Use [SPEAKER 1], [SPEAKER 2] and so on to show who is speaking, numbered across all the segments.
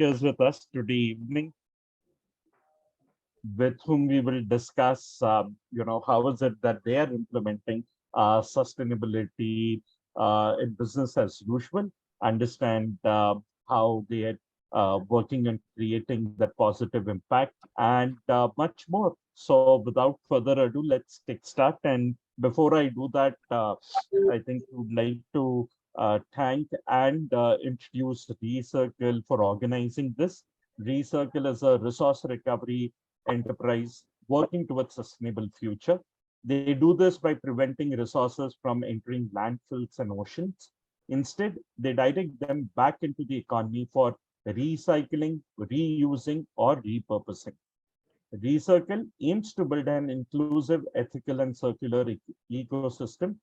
[SPEAKER 1] speakers with us today evening, with whom we will discuss, how is it that they are implementing sustainability in business as usual, understand how they are working and creating that positive impact, and much more. So, without further ado, let's kickstart. And before I do that, I think we would like to thank and introduce ReCircle for organizing this. ReCircle is a resource recovery enterprise working towards sustainable future. They do this by preventing resources from entering landfills and oceans. Instead, they direct them back into the economy for recycling, reusing, or repurposing. ReCircle aims to build an inclusive, ethical, and circular ecosystem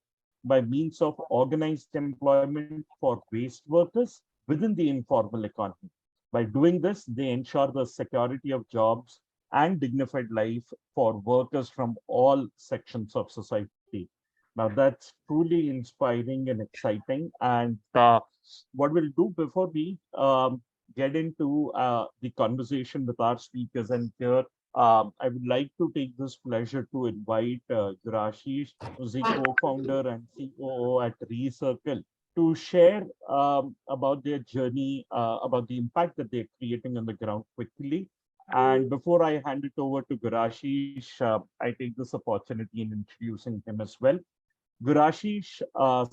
[SPEAKER 1] by means of organized employment for waste workers within the informal economy. By doing this, they ensure the security of jobs and dignified life for workers from all sections of society. Now, that's truly inspiring and exciting. And what we'll do before we get into the conversation with our speakers, and here I would like to take this pleasure to invite Gurashish, who's the co-founder and COO at ReCircle, to share about their journey, about the impact that they're creating on the ground quickly. And before I hand it over to Gurashish, I take this opportunity in introducing him as well. Gurashish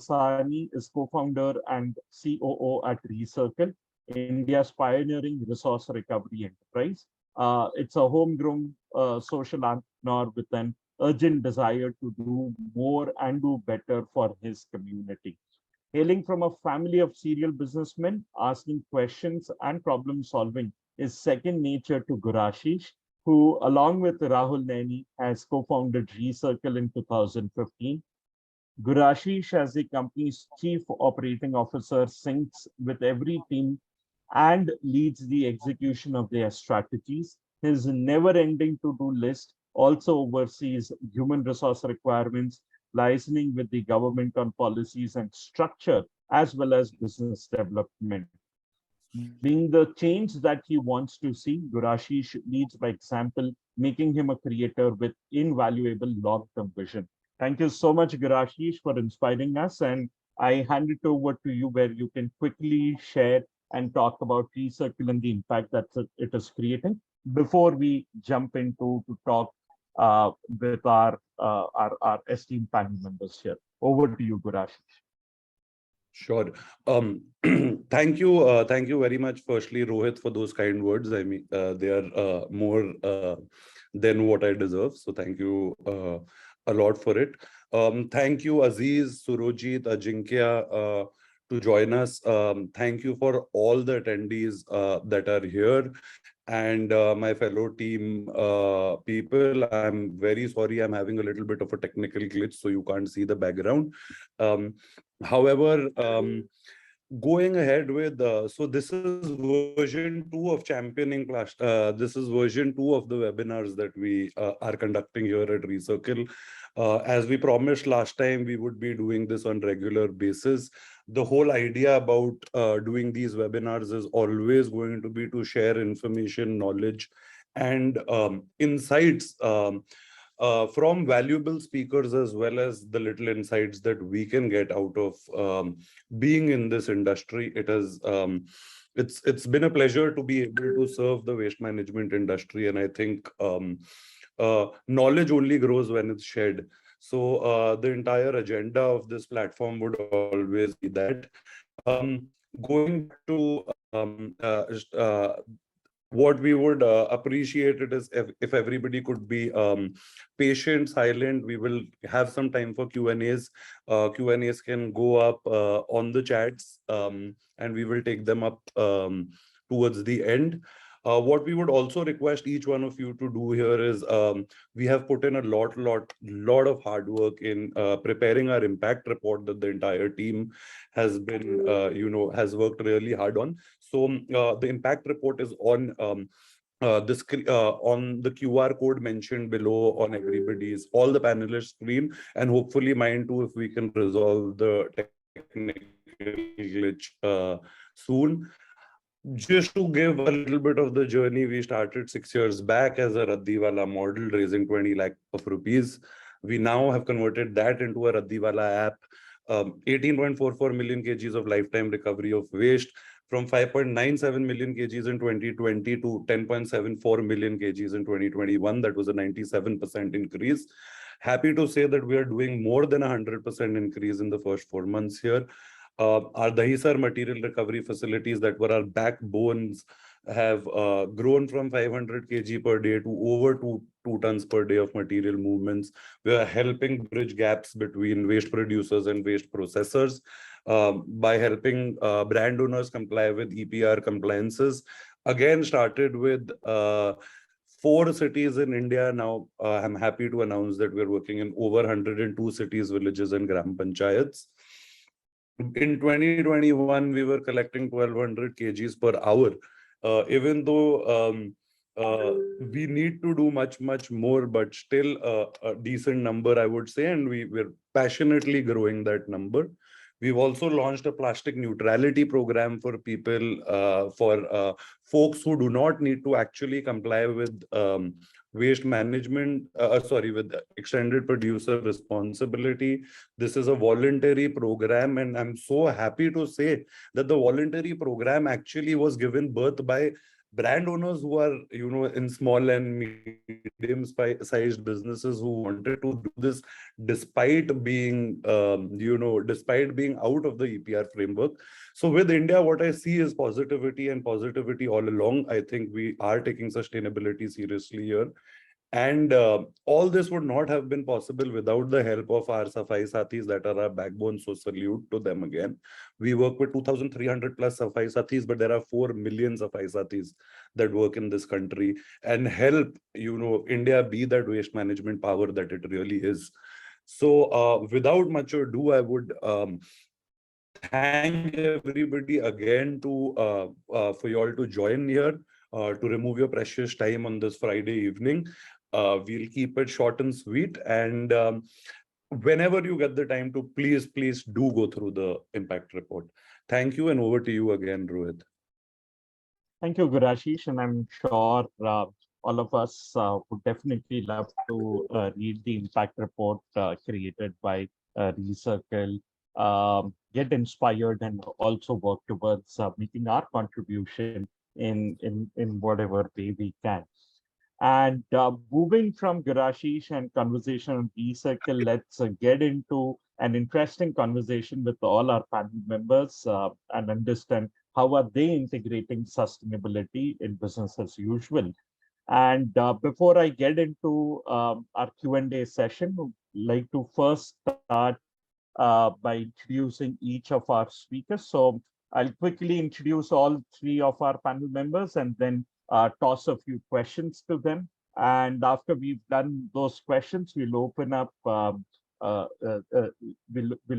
[SPEAKER 1] Sani is co-founder and COO at ReCircle, India's pioneering resource recovery enterprise. It's a homegrown social entrepreneur with an urgent desire to do more and do better for his community. Hailing from a family of serial businessmen, asking questions and problem solving is second nature to Gurashish, who, along with Rahul Naini, has co-founded ReCircle in 2015. Gurashish, as the company's chief operating officer, syncs with every team and leads the execution of their strategies. His never-ending to-do list also oversees human resource requirements, liaising with the government on policies and structure, as well as business development. Being the change that he wants to see, Gurashish leads by example, making him a creator with invaluable long-term vision. Thank you so much, Gurashish, for inspiring us. And I hand it over to you where you can quickly share and talk about ReCircle and the impact that it is creating before we jump into to talk with our esteemed panel members here. Over to you, Gurashish.
[SPEAKER 2] Sure. Thank you very much, firstly, Rohit, for those kind words. I mean, they are more than what I deserve. So thank you a lot for it. Thank you, Aziz, Surojit, Ajinkya, to join us. Thank you for all the attendees that are here. And my fellow team people, I'm very sorry, I'm having a little bit of a technical glitch, so you can't see the background. However, going ahead with, so this is version 2 of championing this is version 2 of the webinars that we are conducting here at ReCircle. As we promised last time, we would be doing this on regular basis. The whole idea about doing these webinars is always going to be to share information, knowledge, and insights from valuable speakers, as well as the little insights that we can get out of being in this industry. It's been a pleasure to be able to serve the waste management industry, and I think knowledge only grows when it's shared. So the entire agenda of this platform would always be that. Going to what we would appreciate it is if everybody could be patient, silent. We will have some time for Q&As. Q&As can go up on the chats, and we will take them up towards the end. What we would also request each one of you to do here is we have put in a lot of hard work in preparing our impact report that the entire team has been, has worked really hard on. So the impact report is on on the QR code mentioned below on everybody's, all the panelists' screen, and hopefully mine too, if we can resolve the technical glitch soon. Just to give a little bit of the journey, we started 6 years back as a Raddiwala model, raising 20 lakh of rupees. We now have converted that into a Raddiwala app. 18.44 million kgs of lifetime recovery of waste, from 5.97 million kgs in 2020 to 10.74 million kgs in 2021. That was a 97% increase. Happy to say that we are doing more than 100% increase in the first 4 months here. Our Dahisar material recovery facilities that were our backbones have grown from 500 kg per day to over 2 tons per day of material movements. We are helping bridge gaps between waste producers and waste processors by helping brand owners comply with EPR compliances. Again, started with 4 cities in India. Now, I'm happy to announce that we're working in over 102 cities, villages, and gram panchayats. In 2021, we were collecting 1200 kgs per hour. Even though we need to do much more, but still a decent number, I would say, and we're passionately growing that number. We've also launched a plastic neutrality program for people, for folks who do not need to actually comply with waste management, with extended producer responsibility. This is a voluntary program, and I'm so happy to say that the voluntary program actually was given birth by brand owners who are, in small and medium-sized businesses who wanted to do this despite being, despite being out of the EPR framework. So with India, what I see is positivity and positivity all along. I think we are taking sustainability seriously here. And all this would not have been possible without the help of our Safai Sathis that are our backbone. So salute to them again. We work with 2,300 plus Safai Sathis, but there are 4 million Safai Sathis that work in this country and help, India be that waste management power that it really is. So without much ado, I would thank everybody again for you all to join here, to remove your precious time on this Friday evening. We'll keep it short and sweet. And whenever you get the time to, please do go through the impact report. Thank you, and over to you again, Rohit.
[SPEAKER 1] Thank you, Gurashish. And I'm sure all of us would definitely love to read the impact report created by ReCircle, get inspired, and also work towards making our contribution in whatever way we can. And moving from Gurashish and conversation on ReCircle, let's get into an interesting conversation with all our panel members and understand how are they integrating sustainability in business as usual. And before I get into our Q&A session, I'd like to first start by introducing each of our speakers. So I'll quickly introduce all 3 of our panel members and then toss a few questions to them. And after we've done those questions, we'll open up we'll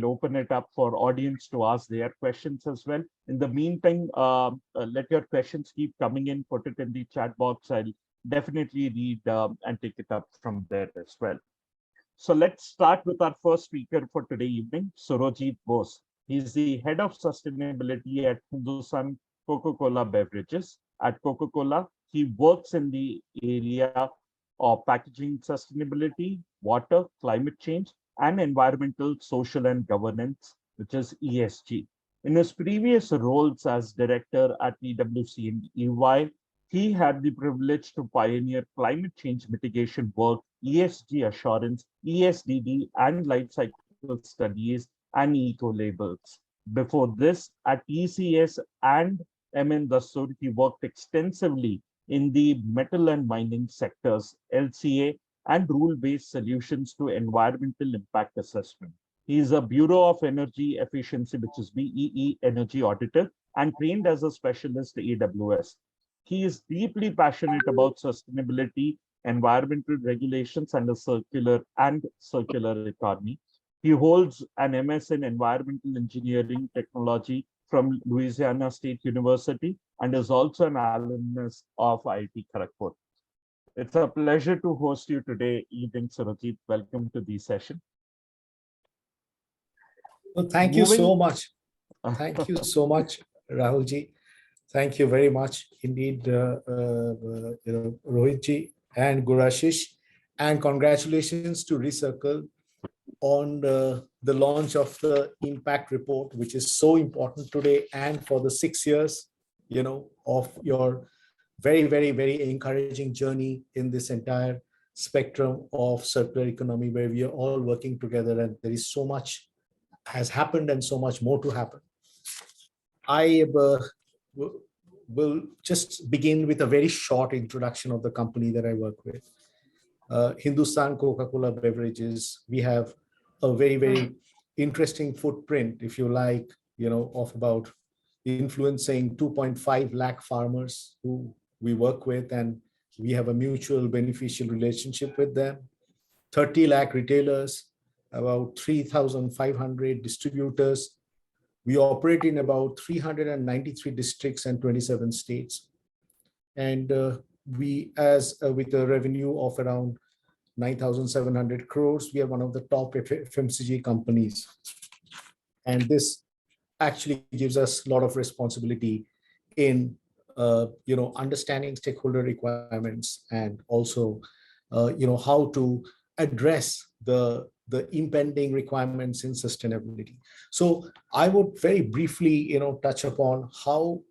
[SPEAKER 1] open it up for audience to ask their questions as well. In the meantime, let your questions keep coming in, put it in the chat box. I'll definitely read and take it up from there as well. So let's start with our first speaker for today evening, Surojit Bose. He's the head of sustainability at Hindustan Coca-Cola Beverages. At Coca-Cola, he works in the area of packaging sustainability, water, climate change, and environmental, social, and governance, which is ESG. In his previous roles as director at PwC and EY, he had the privilege to pioneer climate change mitigation work, ESG assurance, ESDD, and life cycle studies and eco-labels. Before this, at ECS and MN Dastur, he worked extensively in the metal and mining sectors, LCA, and rule-based solutions to environmental impact assessment. He is a Bureau of Energy Efficiency, which is BEE energy auditor, and trained as a specialist AWS. He is deeply passionate about sustainability, environmental regulations, and a circular economy. He holds an MS in Environmental Engineering Technology from Louisiana State University and is also an alumnus of IIT Kharagpur. It's a pleasure to host you today evening, Surojit. Welcome to the session.
[SPEAKER 3] Well, thank you so much. Thank you so much, Rahulji. Thank you very much indeed, Rohit ji and Gurashish, and congratulations to ReCircle on the launch of the impact report, which is so important today, and for the 6 years, of your very, very, very encouraging journey in this entire spectrum of circular economy, where we are all working together, and there is so much has happened and so much more to happen. I will just begin with a very short introduction of the company that I work with. Hindustan Coca-Cola Beverages. We have a very, very interesting footprint, if you like, of about influencing 2.5 lakh farmers who we work with, and we have a mutual beneficial relationship with them. 30 lakh retailers, about 3,500 distributors. We operate in about 393 districts and 27 states. And we, with a revenue of around 9,700 crores, we are one of the top FMCG companies. And this actually gives us a lot of responsibility in understanding stakeholder requirements, and also how to address the impending requirements in sustainability. So I would very briefly touch upon how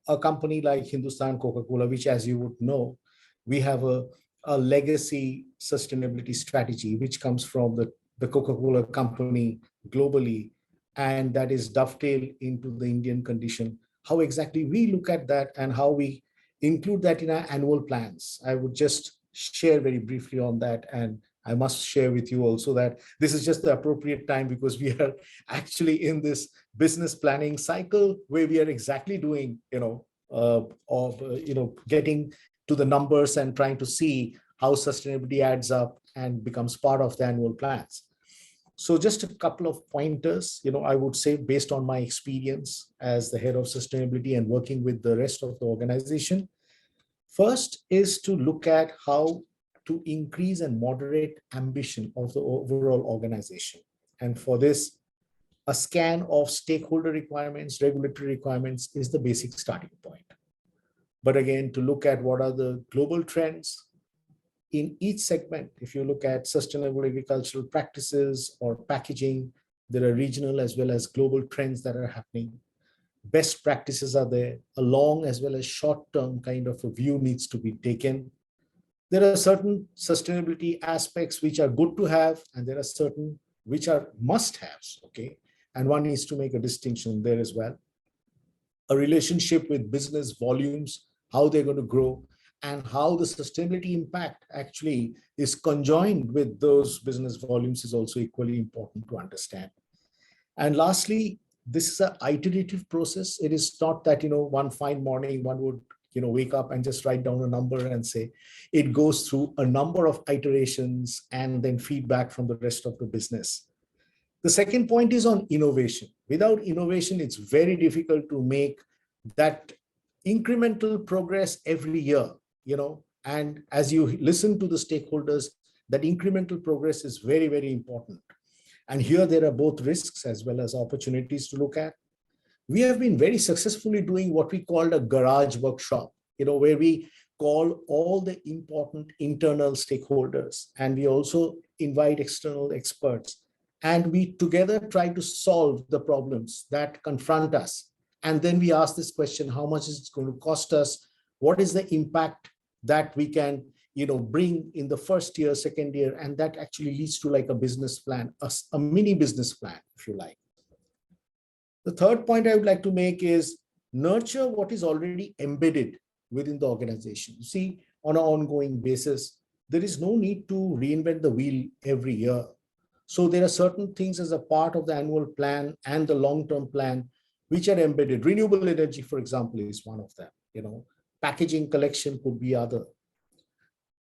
[SPEAKER 3] a company like Hindustan Coca-Cola, which, as you would know, we have a legacy sustainability strategy which comes from the Coca-Cola company globally, and that is dovetailed into the Indian condition. How exactly we look at that and how we include that in our annual plans. I would just share very briefly on that, and I must share with you also that this is just the appropriate time, because we are actually in this business planning cycle where we are exactly doing, getting to the numbers and trying to see how sustainability adds up and becomes part of the annual plans. So just a couple of pointers, I would say, based on my experience as the head of sustainability and working with the rest of the organization. First is to look at how to increase and moderate ambition of the overall organization. And for this, a scan of stakeholder requirements, regulatory requirements is the basic starting point. But again, to look at what are the global trends in each segment. If you look at sustainable agricultural practices or packaging, there are regional as well as global trends that are happening. Best practices are there. A long as well as short-term kind of a view needs to be taken. There are certain sustainability aspects which are good to have, and there are certain which are must-haves, okay? And one needs to make a distinction there as well. A relationship with business volumes, how they're going to grow, and how the sustainability impact actually is conjoined with those business volumes is also equally important to understand. And lastly, this is an iterative process. It is not that, one fine morning, one would, wake up and just write down a number and say. It goes through a number of iterations and then feedback from the rest of the business. The second point is on innovation. Without innovation, it's very difficult to make that incremental progress every year, and as you listen to the stakeholders, that incremental progress is very, very important. And here there are both risks as well as opportunities to look at. We have been very successfully doing what we called a garage workshop, where we call all the important internal stakeholders, and we also invite external experts, and we together try to solve the problems that confront us. And then we ask this question: how much is it going to cost us? What is the impact that we can bring in the first year, second year? And that actually leads to like a business plan, a mini business plan, if you like. The third point I would like to make is nurture what is already embedded within the organization. You see, on an ongoing basis, there is no need to reinvent the wheel every year. So there are certain things as a part of the annual plan and the long-term plan which are embedded. Renewable energy, for example, is one of them. Packaging collection could be other.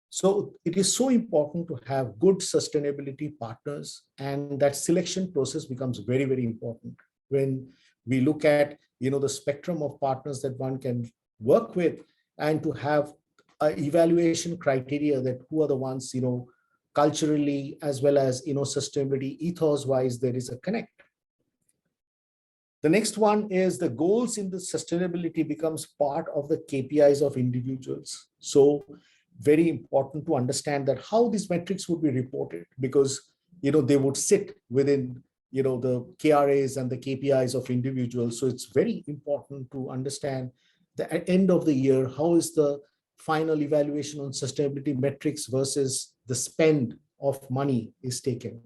[SPEAKER 3] So it is so important to have good sustainability partners, and that selection process becomes very, very important when we look at the spectrum of partners that one can work with, and to have an evaluation criteria that who are the ones culturally as well as sustainability ethos wise there is a connect. The next one is the goals in the sustainability becomes part of the KPIs of individuals. So very important to understand that how these metrics would be reported, because they would sit within the KRAs and the KPIs of individuals. So it's very important to understand that at end of the year, how is the final evaluation on sustainability metrics versus the spend of money is taken.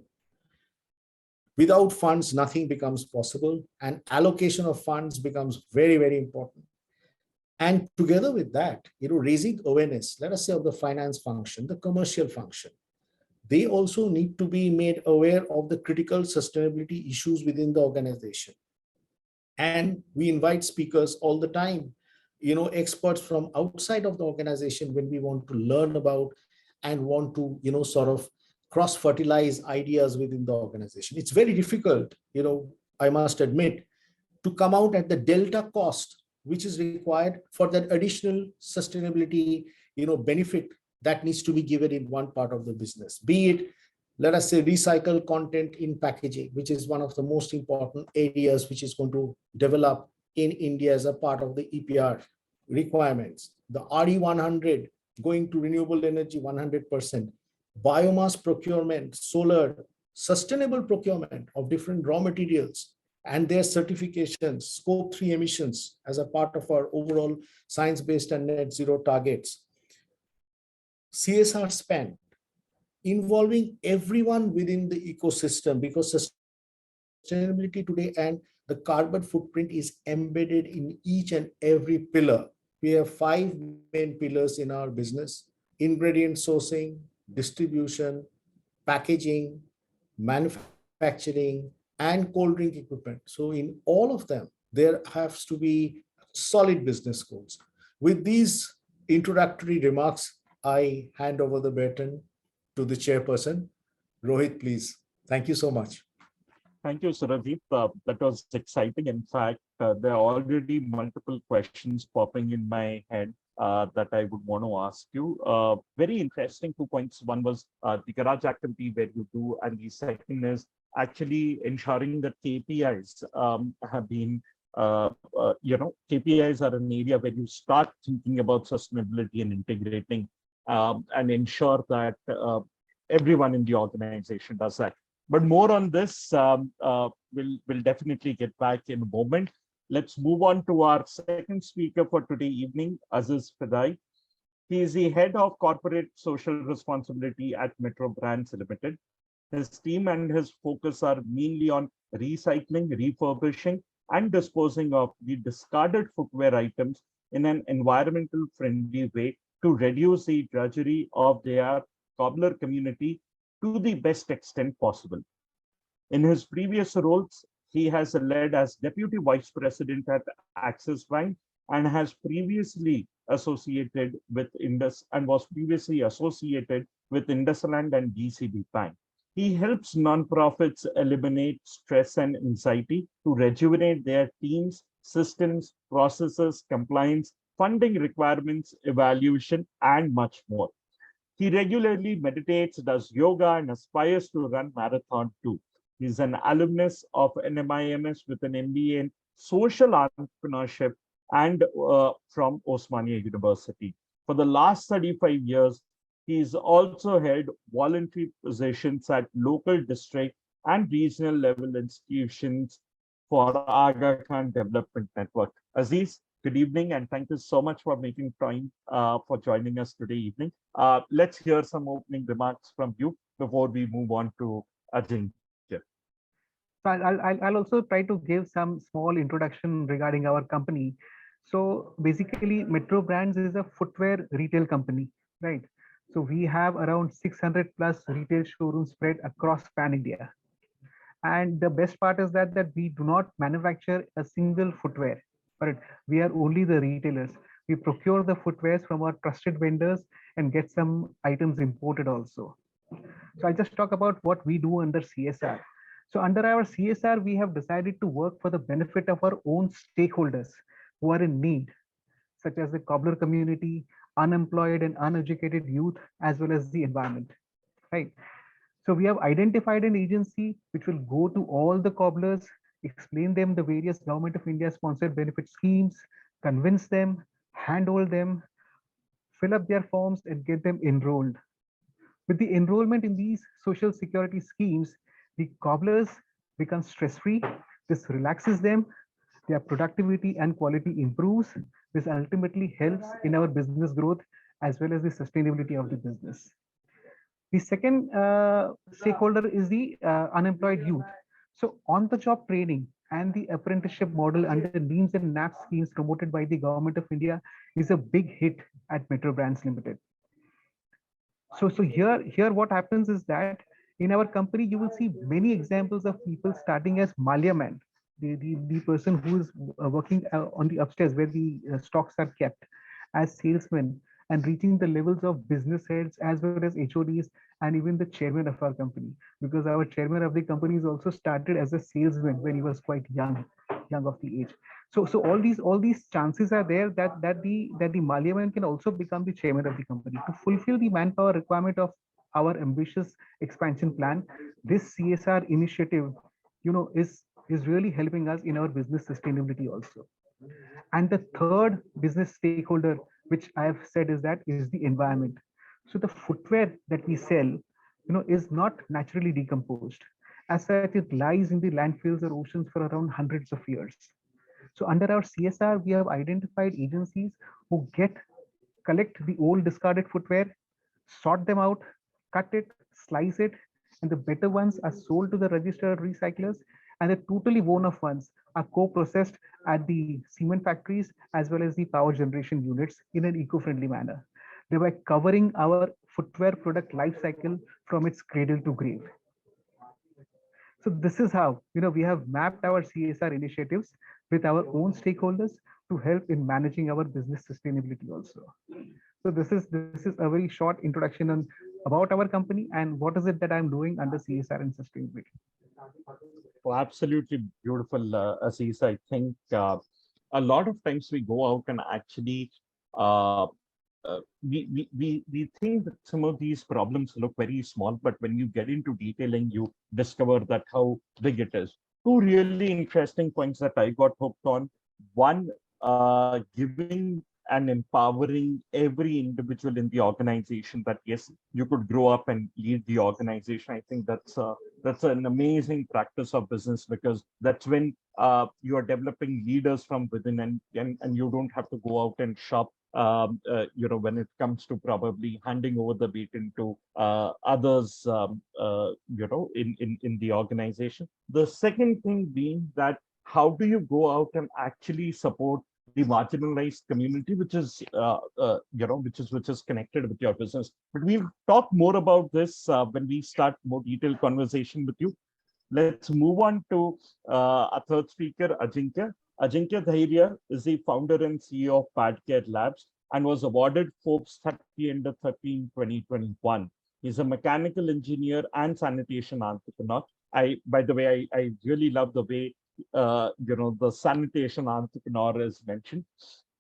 [SPEAKER 3] Without funds, nothing becomes possible, and allocation of funds becomes very, very important. And together with that, raising awareness, let us say of the finance function, the commercial function, they also need to be made aware of the critical sustainability issues within the organization. And we invite speakers all the time, experts from outside of the organization when we want to learn about and want to, sort of cross-fertilize ideas within the organization. It's very difficult, I must admit, to come out at the delta cost, which is required for that additional sustainability, benefit that needs to be given in one part of the business. Be it, let us say, recycled content in packaging, which is one of the most important areas which is going to develop in India as a part of the EPR requirements. The RE100 going to renewable energy 100%. Biomass procurement, solar, sustainable procurement of different raw materials and their certifications, scope 3 emissions as a part of our overall science-based and net zero targets. CSR spend, involving everyone within the ecosystem, because sustainability today and the carbon footprint is embedded in each and every pillar. We have 5 main pillars in our business: ingredient sourcing, distribution, packaging, manufacturing, and cold drink equipment. So in all of them, there has to be solid business goals. With these introductory remarks, I hand over the baton to the chairperson. Rohit, please. Thank you so much.
[SPEAKER 1] Thank you, Surojit. That was exciting. In fact, there are already multiple questions popping in my head that I would want to ask you. Very interesting 2 points. One was the garage activity where you do, and the second is actually ensuring that KPIs have been, KPIs are an area where you start thinking about sustainability and integrating and ensure that everyone in the organization does that. But more on this, we'll definitely get back in a moment. Let's move on to our second speaker for today evening, Aziz Fidai. He is the head of corporate social responsibility at Metro Brands Ltd. His team and his focus are mainly on recycling, refurbishing, and disposing of the discarded footwear items in an environmental friendly way to reduce the drudgery of their cobbler community to the best extent possible. In his previous roles, he has led as Deputy Vice President at Axis Bank and has previously associated with IndusLand and DCB Bank. He helps nonprofits eliminate stress and anxiety to rejuvenate their teams, systems, processes, compliance, funding requirements, evaluation, and much more. He regularly meditates, does yoga, and aspires to run marathon too. He's an alumnus of NMIMS with an MBA in social entrepreneurship and from Osmania University. For the last 35 years, he's also held voluntary positions at local, district, and regional level institutions for Aga Khan Development Network. Aziz, good evening, and thank you so much for making time for joining us today evening. Let's hear some opening remarks from you before we move on to Ajinkya.
[SPEAKER 4] So I'll also try to give some small introduction regarding our company. So basically, Metro Brands is a footwear retail company, right? So we have around 600 plus retail showrooms spread across pan India. And the best part is that we do not manufacture a single footwear, but we are only the retailers. We procure the footwears from our trusted vendors and get some items imported also. So I'll just talk about what we do under CSR. So under our CSR, we have decided to work for the benefit of our own stakeholders who are in need, such as the cobbler community, unemployed and uneducated youth, as well as the environment, right? So we have identified an agency which will go to all the cobblers explain them the various Government of India sponsored benefit schemes, convince them, handhold them, fill up their forms and get them enrolled. With the enrollment in these social security schemes, the cobblers become stress-free. This relaxes them, their productivity and quality improves. This ultimately helps in our business growth as well as the sustainability of the business. The second stakeholder is the unemployed youth. So on-the-job training and the apprenticeship model under NEEMS and NAP schemes promoted by the Government of India is a big hit at Metro Brands Limited. So here what happens is that in our company, you will see many examples of people starting as Malya man, the person who is working on the upstairs where the stocks are kept, as salesmen, and reaching the levels of business heads as well as HODs and even the chairman of our company. Because our chairman of the company is also started as a salesman when he was quite young of the age. So all these chances are there that the Maliaman can also become the chairman of the company to fulfill the manpower requirement of our ambitious expansion plan. This CSR initiative, is really helping us in our business sustainability also. And the third business stakeholder, which I have said, is the environment. So the footwear that we sell, is not naturally decomposed. As such, it lies in the landfills or oceans for around hundreds of years. So under our CSR, we have identified agencies who collect the old discarded footwear, sort them out, cut it, slice it, and the better ones are sold to the registered recyclers, and the totally worn off ones are co-processed at the cement factories as well as the power generation units in an eco-friendly manner, thereby covering our footwear product life cycle from its cradle to grave. So this is how we have mapped our CSR initiatives with our own stakeholders to help in managing our business sustainability also. So this is a very short introduction on about our company and what is it that I'm doing under CSR and sustainability.
[SPEAKER 1] Well, absolutely beautiful, Aziz. I think a lot of times we go out and actually uh, we think that some of these problems look very small, but when you get into detailing, you discover that how big it is. Two really interesting points that I got hooked on. One, giving and empowering every individual in the organization that yes, you could grow up and lead the organization. I think that's an amazing practice of business, because that's when you are developing leaders from within, and you don't have to go out and shop when it comes to probably handing over the weight into others, in the organization. The second thing being that how do you go out and actually support the marginalized community, which is which is connected with your business. But we'll talk more about this when we start more detailed conversation with you. Let's move on to our third speaker, Ajinkya. Ajinkya Dhariya is the founder and CEO of PadCare Labs and was awarded Forbes 30 Under 30 in 2021. He's a mechanical engineer and sanitation entrepreneur. By the way, I really love the way the sanitation entrepreneur is mentioned.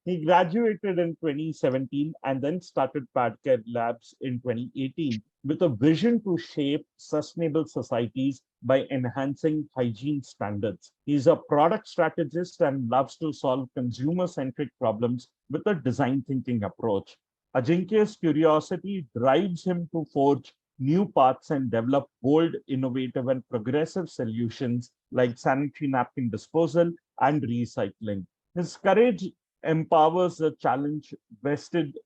[SPEAKER 1] He graduated in 2017 and then started PadCare Labs in 2018 with a vision to shape sustainable societies by enhancing hygiene standards. He's a product strategist and loves to solve consumer-centric problems with a design thinking approach. Ajinkya's curiosity drives him to forge new paths and develop bold, innovative, and progressive solutions like sanitary napkin disposal and recycling. His courage empowers the challenge vested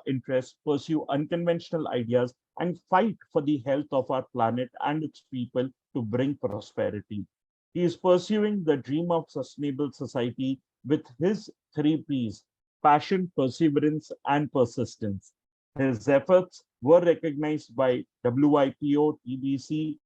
[SPEAKER 1] interests, pursue unconventional ideas, and fight for the health of our planet and its people to bring prosperity. He is pursuing the dream of sustainable society with his 3 Ps: passion, perseverance, and persistence. His efforts were recognized by WIPO, TBC,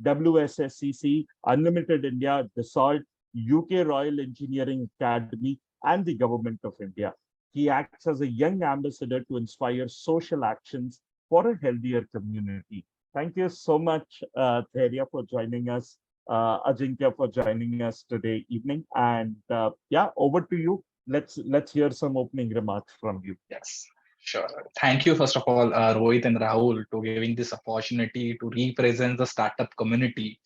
[SPEAKER 1] WSSCC, Unlimited India, Dassault, UK Royal Engineering Academy, and the Government of India. He acts as a young ambassador to inspire social actions for a healthier community. Thank you so much, Dhariya, for joining us, Ajinkya for joining us today evening. And over to you. Let's hear some opening remarks from you.
[SPEAKER 5] Yes, sure. Thank you, first of all, Rohit and Rahul, to giving this opportunity to represent the startup community.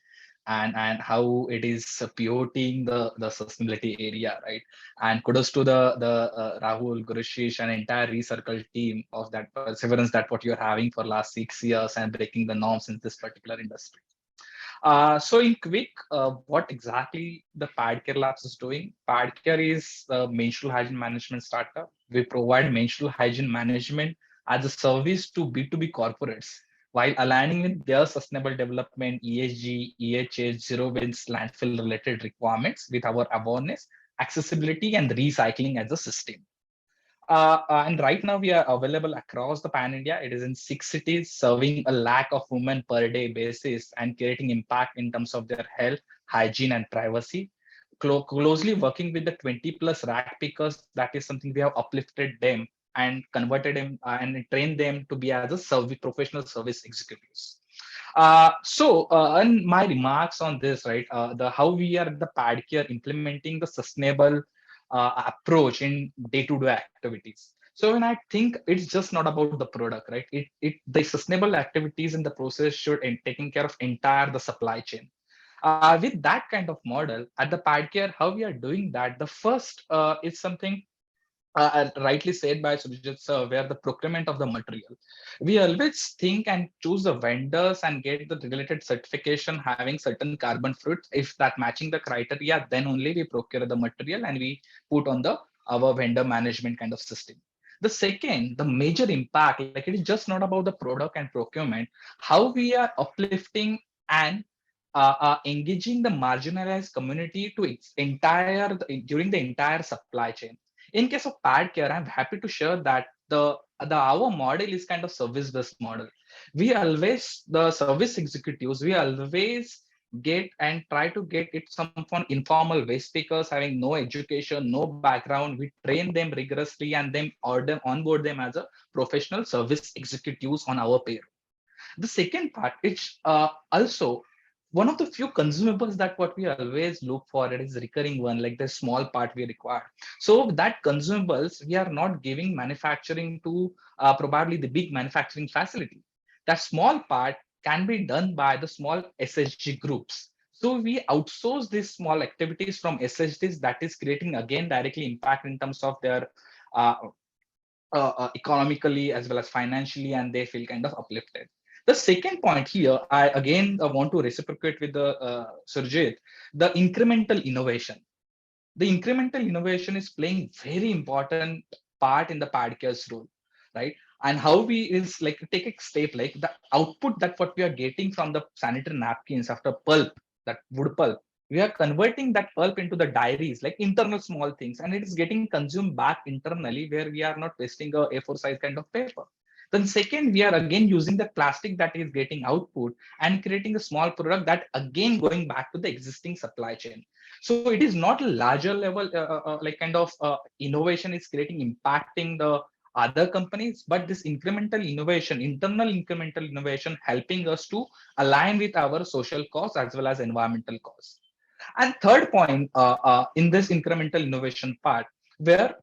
[SPEAKER 5] and how it is pivoting the sustainability area, right? And kudos to the Rahul, Gurushish, and entire ReCircle team of that perseverance that what you're having for last 6 years and breaking the norms in this particular industry. So in quick, what exactly the PadCare Labs is doing? PadCare is a menstrual hygiene management startup. We provide menstrual hygiene management as a service to B2B corporates while aligning with their sustainable development, ESG, EHS, zero waste, landfill related requirements with our awareness, accessibility, and recycling as a system. And right now we are available across the pan India. It is in 6 cities, serving a lakh of women per day basis and creating impact in terms of their health, hygiene, and privacy. Closely working with the 20 plus rack pickers, that is something we have uplifted them and converted them and trained them to be as a service professional service executives. And my remarks on this, right? The how we are at the PadCare implementing the sustainable approach in day-to-day activities. So when I think it's just not about the product, right? The sustainable activities in the process should taking care of entire the supply chain. With that kind of model at the PadCare, how we are doing that? The first is something rightly said by Surojit sir, where the procurement of the material. We always think and choose the vendors and get the related certification having certain carbon fruit. If that matching the criteria, then only we procure the material and we put on the our vendor management kind of system. The second, the major impact, like it is just not about the product and procurement, how we are uplifting and engaging the marginalized community to its entire during the entire supply chain. In case of PadCare, I'm happy to share that the our model is kind of service-based model. We always the service executives we always get and try to get it some from informal waste pickers having no education, no background. We train them rigorously and then order onboard them as a professional service executives on our payroll. The second part, it's also one of the few consumables that what we always look for. It is recurring one, like the small part we require. So that consumables, we are not giving manufacturing to probably the big manufacturing facility. That small part can be done by the small SHG groups. So we outsource these small activities from SHGs that is creating again directly impact in terms of their uh, economically as well as financially, and they feel kind of uplifted. The second point here, I again want to reciprocate with the Surjit, the incremental innovation. The incremental innovation is playing very important part in the PadCare's role, right? And how we is like take a step like the output that what we are getting from the sanitary napkins after pulp, that wood pulp, we are converting that pulp into the diaries, like internal small things, and it is getting consumed back internally where we are not wasting a A4 size kind of paper. Then second, we are again using the plastic that is getting output and creating a small product that again going back to the existing supply chain. So it is not a larger level like kind of innovation is creating impacting the other companies, but this incremental innovation, internal incremental innovation, helping us to align with our social cause as well as environmental cause. And third point in this incremental innovation part, where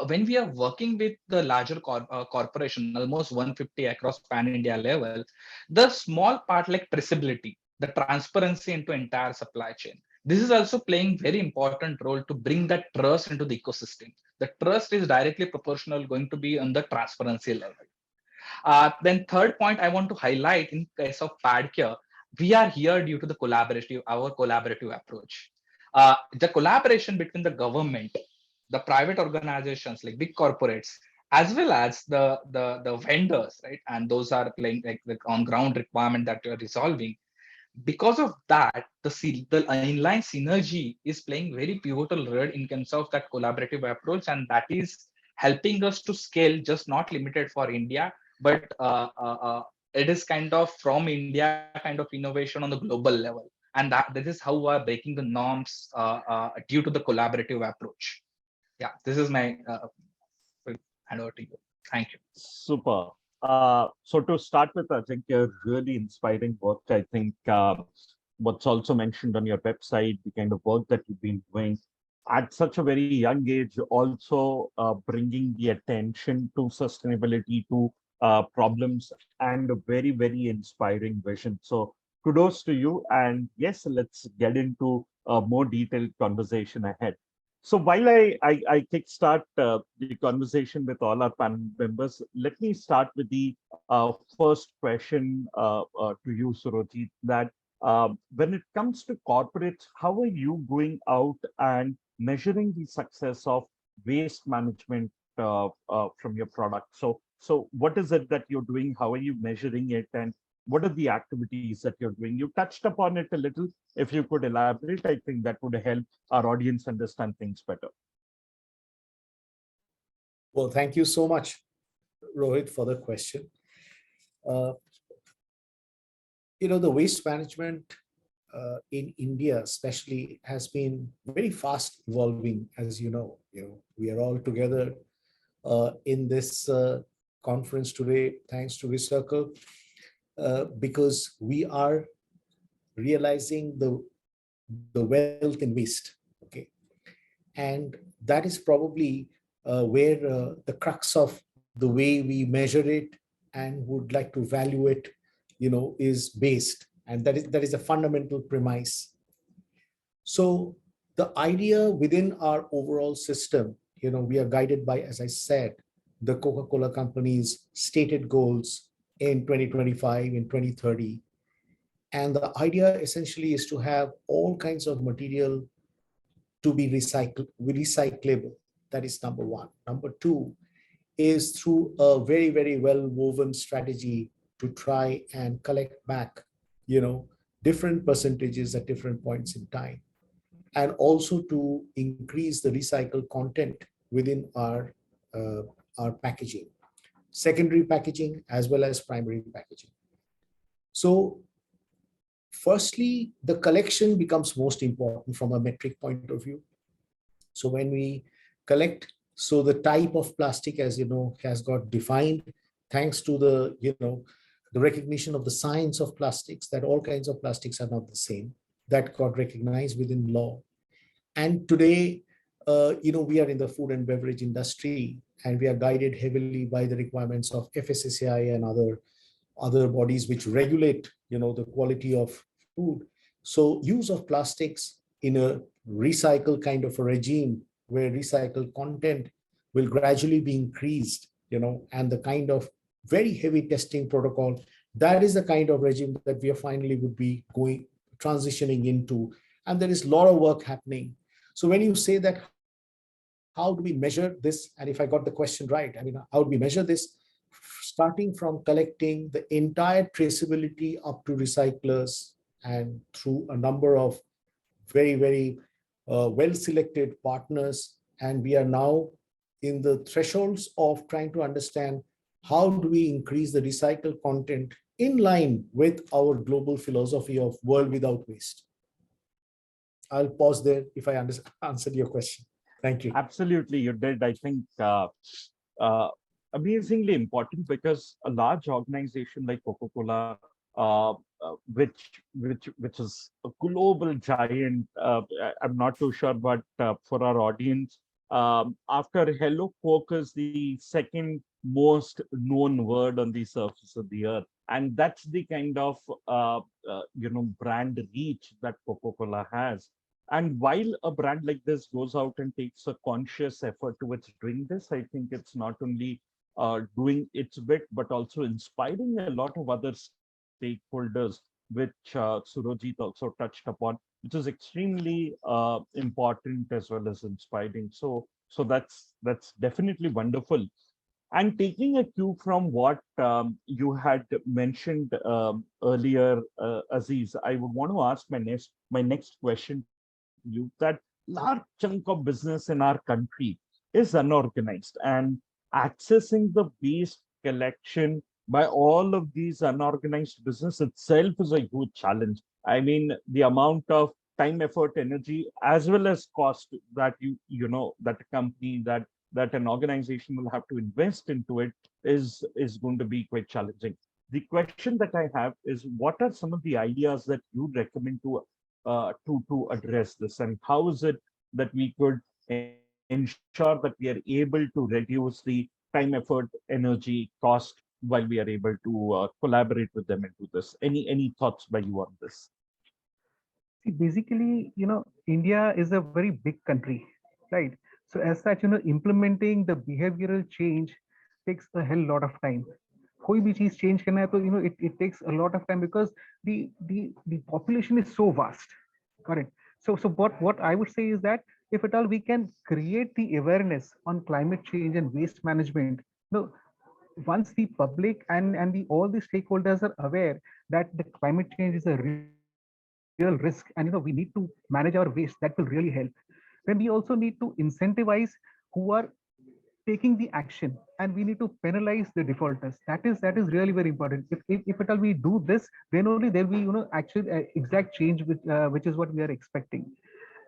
[SPEAKER 5] when we are working with the larger corporation, almost 150 across pan India level, the small part like traceability, the transparency into entire supply chain. This is also playing very important role to bring that trust into the ecosystem. The trust is directly proportional going to be on the transparency level. Then third point I want to highlight in case of PadCare, we are here due to the our collaborative approach. The collaboration between the government, the private organizations like big corporates, as well as the vendors, right? And those are playing like the on ground requirement that you're resolving. Because of that, the inline synergy is playing very pivotal role in terms of that collaborative approach, and that is helping us to scale, just not limited for India, but it is kind of from India kind of innovation on the global level, and that is how we are breaking the norms due to the collaborative approach. Yeah, this is my hand over to you. Thank you.
[SPEAKER 1] Super. So to start with, I think you're really inspiring work. I think what's also mentioned on your website, the kind of work that you've been doing at such a very young age, also bringing the attention to sustainability, to problems, and a very, very inspiring vision. So kudos to you. And yes, let's get into a more detailed conversation ahead. So while I kickstart the conversation with all our panel members, let me start with the first question to you, Surojit, that when it comes to corporates, how are you going out and measuring the success of waste management from your product? So what is it that you're doing? How are you measuring it? And what are the activities that you're doing? You touched upon it a little. If you could elaborate, I think that would help our audience understand things better.
[SPEAKER 3] Well, thank you so much, Rohit, for the question. Uh, the waste management in India, especially, has been very fast evolving. As we are all together in this conference today, thanks to ReCircle, because we are realizing the wealth in waste. Okay, and that is probably where the crux of the way we measure it and would like to value it, is based, and that is a fundamental premise. So the idea within our overall system, we are guided by, as I said, the Coca-Cola company's stated goals in 2025, in 2030. And the idea essentially is to have all kinds of material to be recyclable. That is number one. Number two is through a very, very well woven strategy to try and collect back, different percentages at different points in time, and also to increase the recycled content within our packaging, secondary packaging as well as primary packaging. So firstly, the collection becomes most important from a metric point of view. So when we collect, so the type of plastic, as you know, has got defined thanks to the recognition of the science of plastics, that all kinds of plastics are not the same. That got recognized within law. And today, we are in the food and beverage industry, and we are guided heavily by the requirements of FSSAI and other bodies which regulate, the quality of food. So use of plastics in a recycle kind of a regime where recycled content will gradually be increased, and the kind of very heavy testing protocol, that is the kind of regime that we are finally would be transitioning into. And there is a lot of work happening. So when you say that, how do we measure this? And if I got the question right, how do we measure this? Starting from collecting the entire traceability up to recyclers and through a number of very, very well-selected partners. And we are now in the thresholds of trying to understand how do we increase the recycled content in line with our global philosophy of world without waste. I'll pause there if I answered your question. Thank you.
[SPEAKER 1] Absolutely, you did. I think amazingly important, because a large organization like Coca-Cola, which is a global giant, I'm not too sure, but for our audience, after Hello Coke is the second most known word on the surface of the earth, and that's the kind of brand reach that Coca-Cola has. And while a brand like this goes out and takes a conscious effort towards doing this, I think it's not only doing its bit, but also inspiring a lot of other stakeholders, which Surojit also touched upon, which is extremely important as well as inspiring. So that's definitely wonderful. And taking a cue from what you had mentioned earlier, Aziz, I would want to ask my next question to you, that large chunk of business in our country is unorganized, and accessing the waste collection by all of these unorganized business itself is a huge challenge. I mean, the amount of time, effort, energy, as well as cost that that a company, that an organization will have to invest into it is going to be quite challenging. The question that I have is, what are some of the ideas that you recommend to address this, and how is it that we could ensure that we are able to reduce the time, effort, energy, cost while we are able to collaborate with them into this. Any thoughts by you on this?
[SPEAKER 4] See, basically, India is a very big country, right? So as such, implementing the behavioral change takes a hell lot of time. कोई भी चीज change करना है तो it takes a lot of time because the population is so vast, correct? So what I would say is that if at all we can create the awareness on climate change and waste management, once the public and all the stakeholders are aware that the climate change is a real risk and we need to manage our waste, that will really help. Then we also need to incentivize who are taking the action, and we need to penalize the defaulters. That is really very important. If at all we do this, then only there will be actually exact change which is what we are expecting.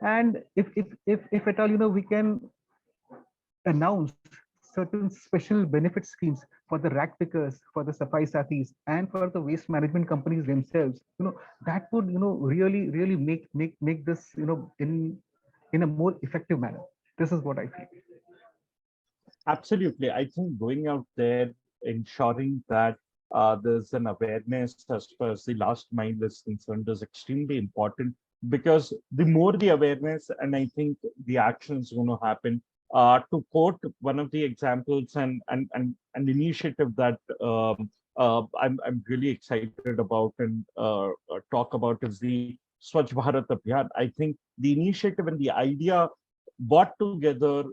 [SPEAKER 4] And if at all we can announce certain special benefit schemes for the rag pickers, for the safai sathis, and for the waste management companies themselves, that would really make this in a more effective manner. This is what I feel.
[SPEAKER 1] Absolutely. I think going out there, ensuring that there's an awareness as far as the last mile is concerned is extremely important, because the more the awareness, and I think the action is going to happen. To quote one of the examples and initiative that I'm really excited about and talk about is the Swachh Bharat Abhiyan. I think the initiative and the idea brought together,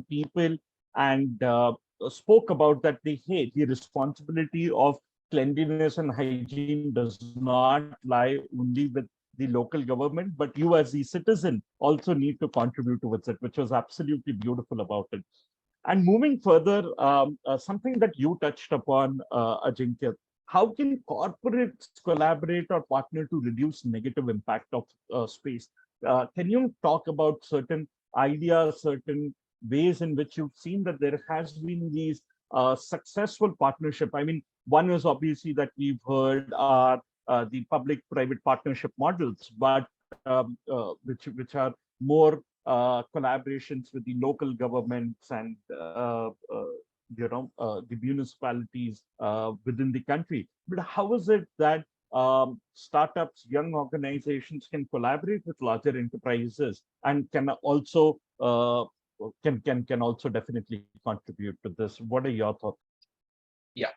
[SPEAKER 1] people and spoke about that the responsibility of cleanliness and hygiene does not lie only with the local government, but you as the citizen also need to contribute towards it, which was absolutely beautiful about it. And moving further, something that you touched upon, Ajinkya, how can corporates collaborate or partner to reduce negative impact of space? Can you talk about certain ideas, certain ways in which you've seen that there has been these successful partnership? I mean, one is obviously that we've heard are the public-private partnership models, but which are more collaborations with the local governments and the municipalities within the country. But how is it that startups, young organizations can collaborate with larger enterprises and can also can also definitely contribute to this? What are your thoughts?
[SPEAKER 5] Yeah.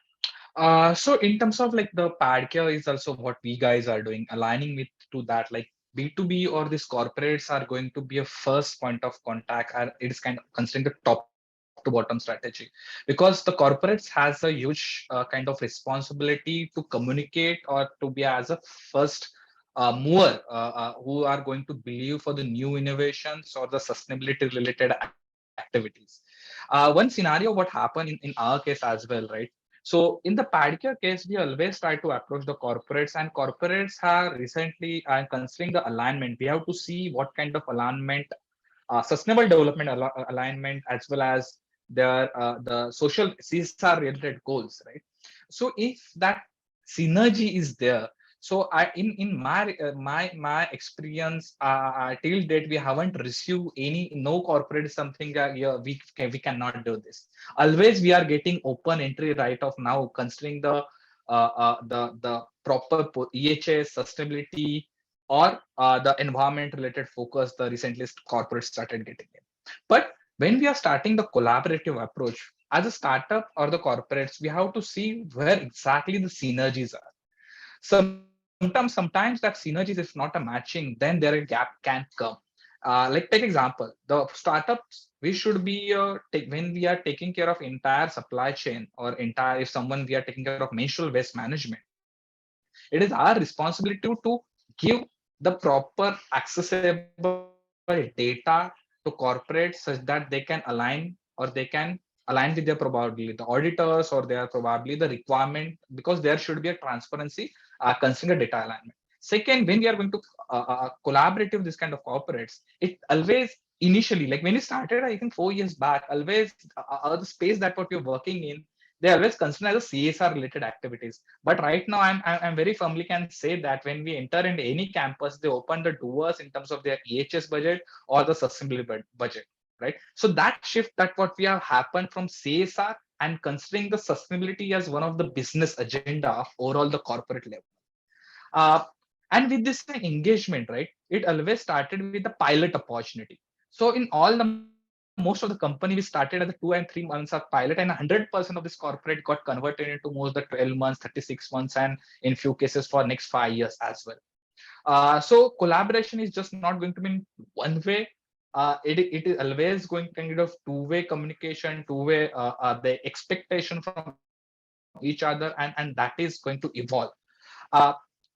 [SPEAKER 5] So in terms of like the PadCare is also what we guys are doing, aligning with to that, like B2B or these corporates are going to be a first point of contact, and it is kind of considering the top to bottom strategy, because the corporates has a huge kind of responsibility to communicate or to be as a first mover who are going to believe for the new innovations or the sustainability related activities. One scenario what happened in our case as well, right? So in the PadCare case, we always try to approach the corporates, and corporates have recently, and considering the alignment, we have to see what kind of alignment, sustainable development alignment, as well as their the social CSR related goals, right? So if that synergy is there, so I in my experience till date we haven't received any no corporate something yeah, we cannot do this. Always we are getting open entry right of now, considering the proper EHS sustainability or the environment related focus the recently corporate started getting in. But when we are starting the collaborative approach as a startup or the corporates, we have to see where exactly the synergies are. Sometimes that synergies is not a matching, then there a gap can come. Like take example, the startups we should be when we are taking care of entire supply chain or entire if someone we are taking care of menstrual waste management, it is our responsibility to give the proper accessible data to corporates such that they can align or they can align with their probably the auditors or they are probably the requirement, because there should be a transparency considering data alignment. Second, when we are going to collaborate with this kind of corporates, it always initially like when it started I think 4 years back, always the space that what you're working in, they always consider as a CSR related activities. But right now I'm very firmly can say that when we enter into any campus, they open the doors in terms of their EHS budget or the sustainability budget, right? So that shift that what we have happened from CSR and considering the sustainability as one of the business agenda of overall the corporate level. Uh, and with this engagement, right, it always started with the pilot opportunity. So in all the most of the company, we started at the 2 and 3 months of pilot, and 100% of this corporate got converted into more the 12 months, 36 months, and in few cases for next 5 years as well. So collaboration is just not going to be in one way. It is always going kind of two-way communication, two-way the expectation from each other, and that is going to evolve. Uh,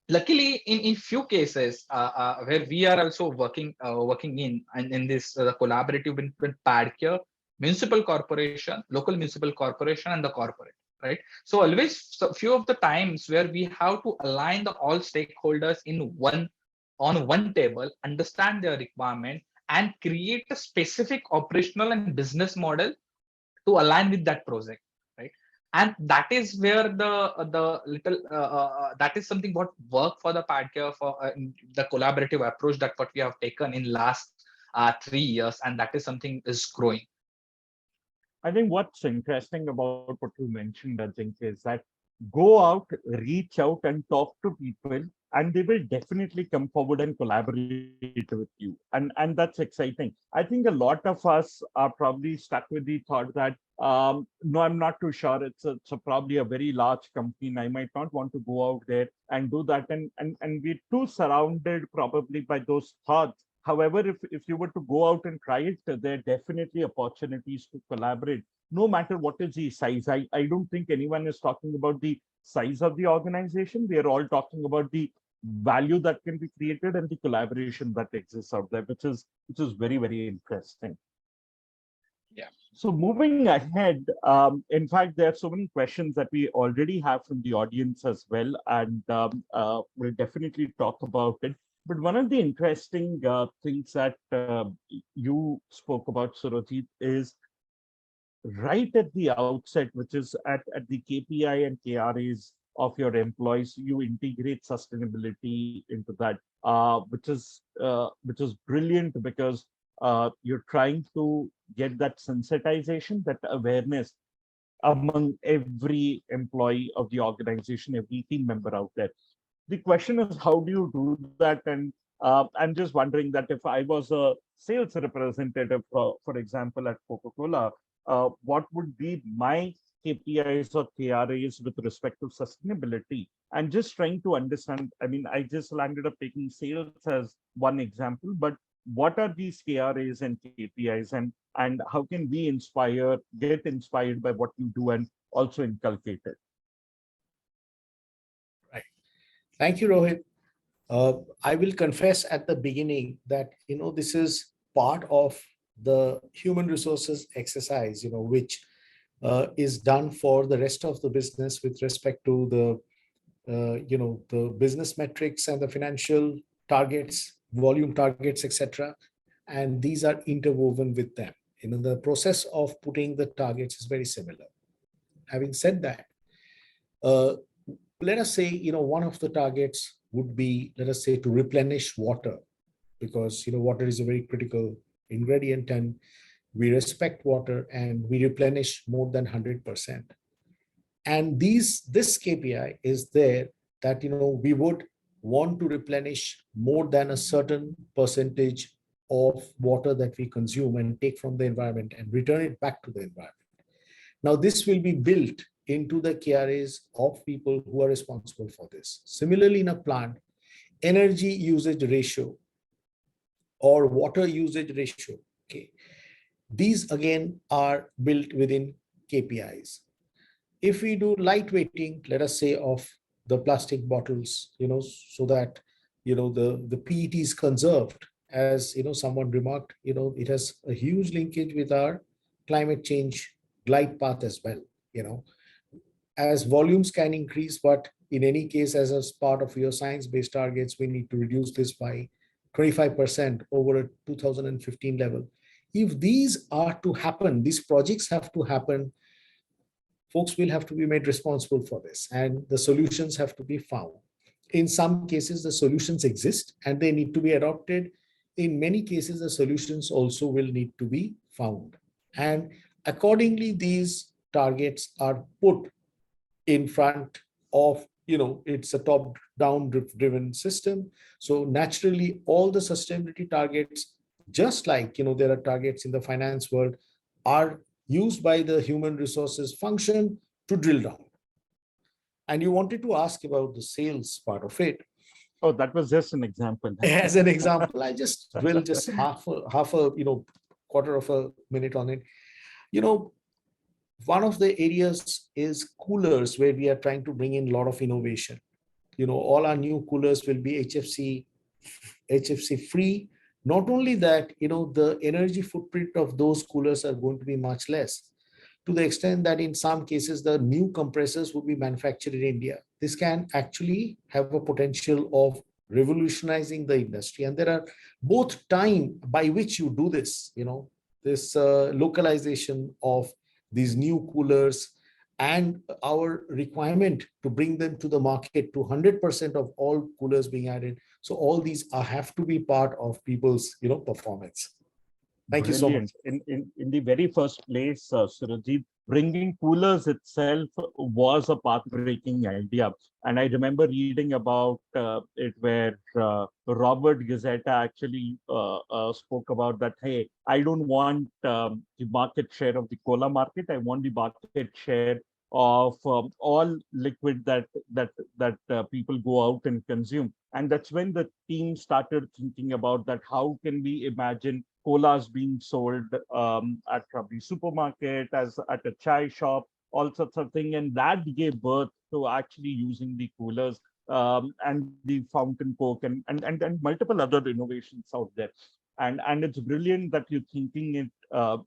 [SPEAKER 5] Luckily, in few cases where we are also working in this collaborative between PadCare, municipal corporation, local municipal corporation, and the corporate, right? So always few of the times where we have to align the all stakeholders in one on one table, understand their requirement, and create a specific operational and business model to align with that project, right? And that is where the little that is something what work for the PadCare for the collaborative approach that what we have taken in last 3 years, and that is something is growing.
[SPEAKER 1] I think what's interesting about what you mentioned, Ajinkya, is that go out, reach out, and talk to people, and they will definitely come forward and collaborate with you. And that's exciting. I think a lot of us are probably stuck with the thought that no, I'm not too sure. It's probably a very large company, and I might not want to go out there and do that. And we're too surrounded probably by those thoughts. However, if you were to go out and try it, there are definitely opportunities to collaborate, no matter what is the size. I don't think anyone is talking about the size of the organization. We are all talking about the value that can be created and the collaboration that exists out there, which is very, very interesting.
[SPEAKER 5] Yeah.
[SPEAKER 1] So moving ahead, in fact, there are so many questions that we already have from the audience as well, and we'll definitely talk about it. But one of the interesting things that you spoke about, Surojit, is right at the outset, which is at the KPI and KRAs of your employees, you integrate sustainability into that, which is brilliant because you're trying to get that sensitization, that awareness among every employee of the organization, every team member out there. The question is, how do you do that? And I'm just wondering that if I was a sales representative, for example, at Coca-Cola, what would be my KPIs or KRAs with respect to sustainability? And just trying to understand, I mean, I just landed up taking sales as one example, but what are these KRAs and KPIs, and how can we get inspired by what you do and also inculcate it?
[SPEAKER 3] Right. Thank you, Rohit. I will confess at the beginning that, this is part of the human resources exercise, which is done for the rest of the business with respect to the business metrics and the financial targets, volume targets, etc. And these are interwoven with them. The process of putting the targets is very similar. Having said that, let us say, one of the targets would be, let us say, to replenish water, because, water is a very critical ingredient and we respect water and we replenish more than 100%. And this KPI is there that, we would want to replenish more than a certain percentage of water that we consume and take from the environment and return it back to the environment. Now, this will be built into the KRAs of people who are responsible for this. Similarly, in a plant, energy usage ratio or water usage ratio, okay, these again are built within KPIs. If we do lightweighting, let us say, of the plastic bottles, so that, the PET is conserved, as, someone remarked, it has a huge linkage with our climate change glide path as well, as volumes can increase, but in any case, as a part of your science-based targets, we need to reduce this by 25% over a 2015 level. If these are to happen, these projects have to happen, folks will have to be made responsible for this, and the solutions have to be found. In some cases, the solutions exist and they need to be adopted. In many cases, the solutions also will need to be found. And accordingly, these targets are put in front of, it's a top-down driven system. So naturally, all the sustainability targets, just like, there are targets in the finance world, are used by the human resources function to drill down. And you wanted to ask about the sales part of it.
[SPEAKER 1] Oh, that was just an example.
[SPEAKER 3] As an example, I just drill just half a quarter of a minute on it. One of the areas is coolers, where we are trying to bring in a lot of innovation. All our new coolers will be HFC free. Not only that, the energy footprint of those coolers are going to be much less, to the extent that in some cases, the new compressors would be manufactured in India. This can actually have a potential of revolutionizing the industry. And there are both time by which you do this, this localization of these new coolers and our requirement to bring them to the market to 100% of all coolers being added. So all these have to be part of people's, performance. Thank you so much.
[SPEAKER 1] In the very first place, Surojit, bringing coolers itself was a path-breaking idea. And I remember reading about it where Robert Gazetta actually spoke about that, hey, I don't want the market share of the cola market. I want the market share of all liquid that people go out and consume. And that's when the team started thinking about that, how can we imagine colas being sold at probably supermarket, as at a chai shop, all sorts of things. And that gave birth to actually using the coolers and the fountain coke and multiple other innovations out there. And it's brilliant that you're thinking it,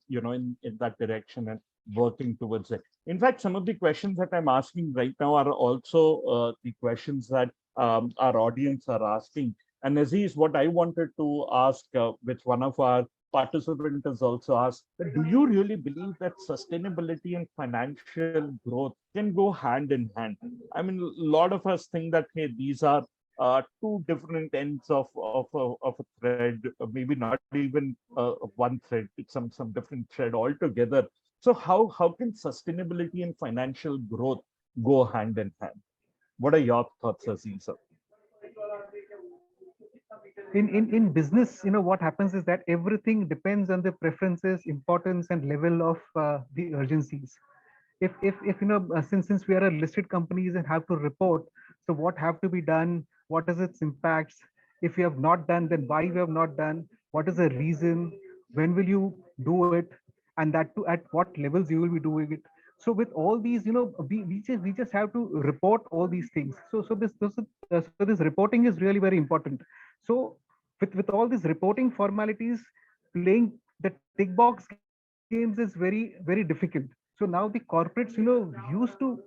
[SPEAKER 1] in that direction and working towards it. In fact, some of the questions that I'm asking right now are also the questions that our audience are asking. And Aziz, what I wanted to ask, which one of our participants has also asked, do you really believe that sustainability and financial growth can go hand in hand? I mean, a lot of us think that, hey, these are two different ends of a thread, maybe not even one thread, it's some different thread altogether. So how can sustainability and financial growth go hand in hand? What are your thoughts, Aziz?
[SPEAKER 4] In business, what happens is that everything depends on the preferences, importance, and level of the urgencies. If since we are a listed companies and have to report, so what have to be done, what is its impacts, if you have not done, then why you have not done, what is the reason, when will you do it, and that too at what levels you will be doing it. So with all these, we just have to report all these things. So this reporting is really very important. So with all these reporting formalities, playing the tick box games is very, very difficult. So now the corporates, used to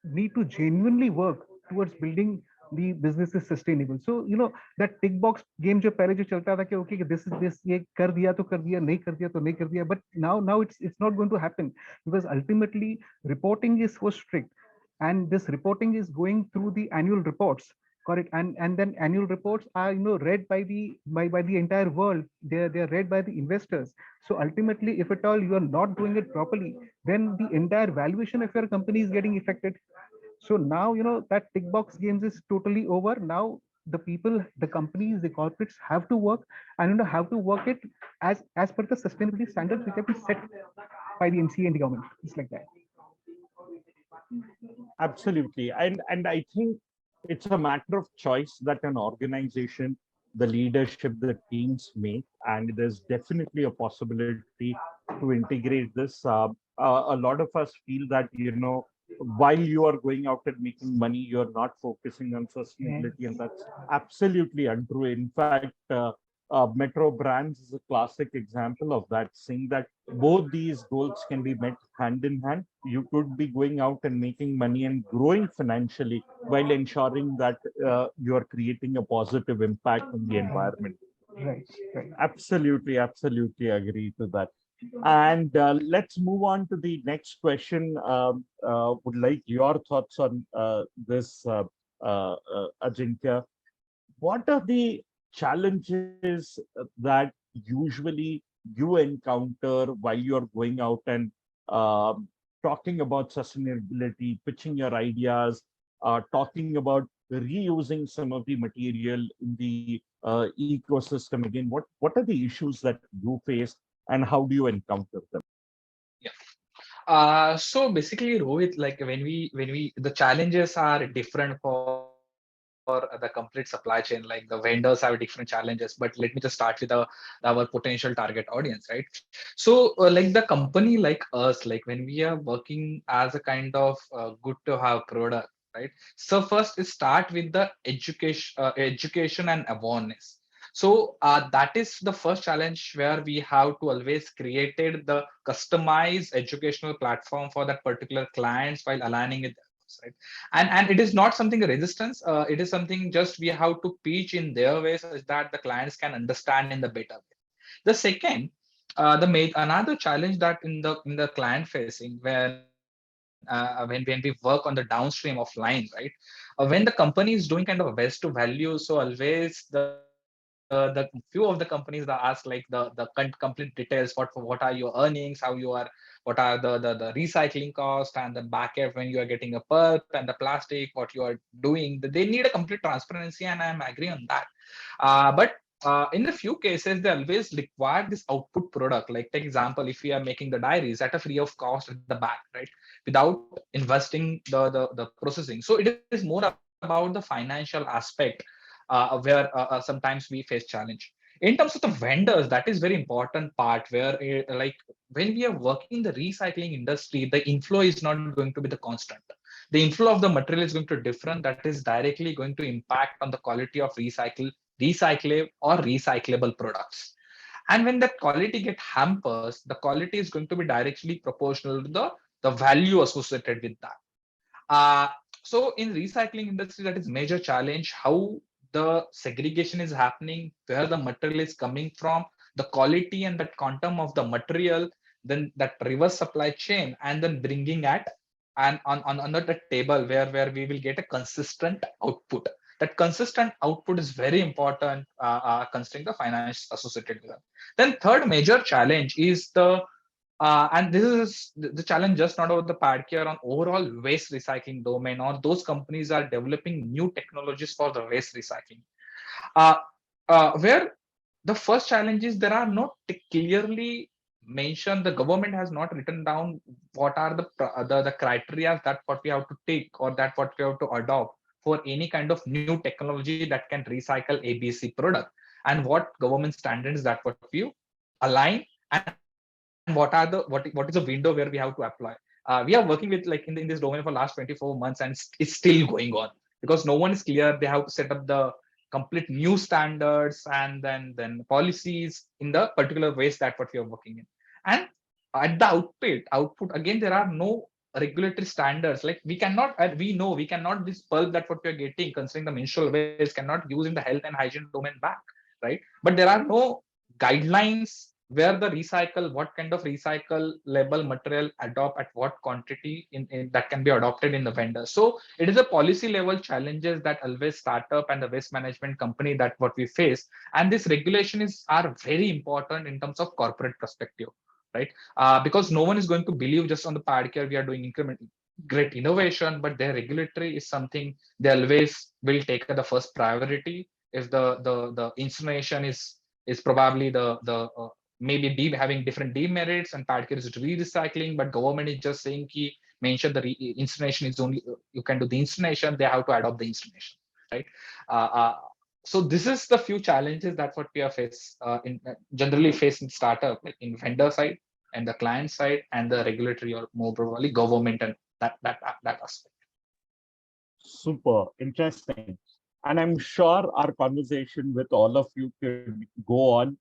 [SPEAKER 4] need to genuinely work towards building the business is sustainable. So that tick box game jo pehle jo chalta tha ki okay this is this, ye kar diya to kar diya, nahi kar diya to nahi kar diya, but now it's not going to happen, because ultimately reporting is so strict, and this reporting is going through the annual reports, correct, and then annual reports are read by the entire world. They are read by the investors. So ultimately, if at all you are not doing it properly, then the entire valuation of your company is getting affected. So now, that tick box games is totally over. Now the people, the companies, the corporates have to work, and have to work it as per the sustainability standards which have been set by the MCA and the government. It's like that.
[SPEAKER 1] Absolutely. And I think it's a matter of choice that an organization, the leadership, the teams make, and there's definitely a possibility to integrate this. A lot of us feel that, while you are going out and making money, you're not focusing on sustainability, and that's absolutely untrue. In fact, Metro Brands is a classic example of that, saying that both these goals can be met hand in hand. You could be going out and making money and growing financially while ensuring that you are creating a positive impact on the environment.
[SPEAKER 4] Right.
[SPEAKER 1] Absolutely agree to that. And let's move on to the next question. Would like your thoughts on this, Ajinkya. What are the challenges that usually you encounter while you're going out and talking about sustainability, pitching your ideas, talking about reusing some of the material in the ecosystem. Again, what are the issues that you face and how do you encounter them?
[SPEAKER 5] Yeah. So basically, Rohit, like when we the challenges are different for the complete supply chain. Like the vendors have different challenges, but let me just start with our potential target audience, right? So like the company like us, like when we are working as a kind of good to have product, right? So first, is start with the education and awareness. So that is the first challenge where we have to always created the customized educational platform for that particular clients while aligning it, right? And it is not something a resistance. It is something just we have to pitch in their way such that the clients can understand in the better way. The second, another challenge that in the client facing when we work on the downstream of line, right? When the company is doing kind of a best to value, so always the few of the companies that ask like the complete details, what are your earnings, what are the recycling cost and the back end when you are getting a pulp and the plastic, what you are doing. They need a complete transparency, and I'm agree on that. But in a few cases, they always require this output product. Like take example, if we are making the diaries at a free of cost at the back, right, without investing the processing. So it is more about the financial aspect where sometimes we face challenge. In terms of the vendors, that is very important part where like when we are working in the recycling industry, the inflow is not going to be the constant. The inflow of the material is going to different, that is directly going to impact on the quality of recyclable or recyclable products. And when the quality get hampers, the quality is going to be directly proportional to the value associated with that. uh, so in recycling industry, that is major challenge, how the segregation is happening, where the material is coming from, the quality and that quantum of the material, then that reverse supply chain, and then bringing at and on the table where we will get a consistent output. That consistent output is very important, considering the finance associated with it. Then third major challenge is and this is the challenge just not about the PadCare on overall waste recycling domain, or those companies are developing new technologies for the waste recycling. Uh, where the first challenge is there are not clearly mentioned, the government has not written down what are the criteria that what we have to take or that what we have to adopt for any kind of new technology that can recycle ABC product, and what government standards that what we align, and what is the window where we have to apply. We are working with like in this domain for last 24 months, and it's still going on because no one is clear. They have to set up the complete new standards and then policies in the particular ways that what we are working in. And at the output again, there are no regulatory standards. Like we cannot, we know we cannot, this pulp that what we are getting considering the menstrual waste cannot use in the health and hygiene domain back, right? But there are no guidelines where the recycle, what kind of recycle label material adopt at what quantity in that can be adopted in the vendor. So it is a policy level challenges that always startup and the waste management company that what we face. And this regulation is are very important in terms of corporate perspective, right? Because no one is going to believe just on the PadCare we are doing increment great innovation, but their regulatory is something they always will take the first priority. If the incineration is probably the maybe having different demerits, and PadCare is re-recycling, but government is just saying ki mention the incineration is only you can do the incineration, they have to adopt the incineration, right? uh, uh, so this is the few challenges that what we are face in generally face in startup, like in vendor side and the client side and the regulatory or more probably government and that aspect.
[SPEAKER 1] Super interesting. And I'm sure our conversation with all of you could go on,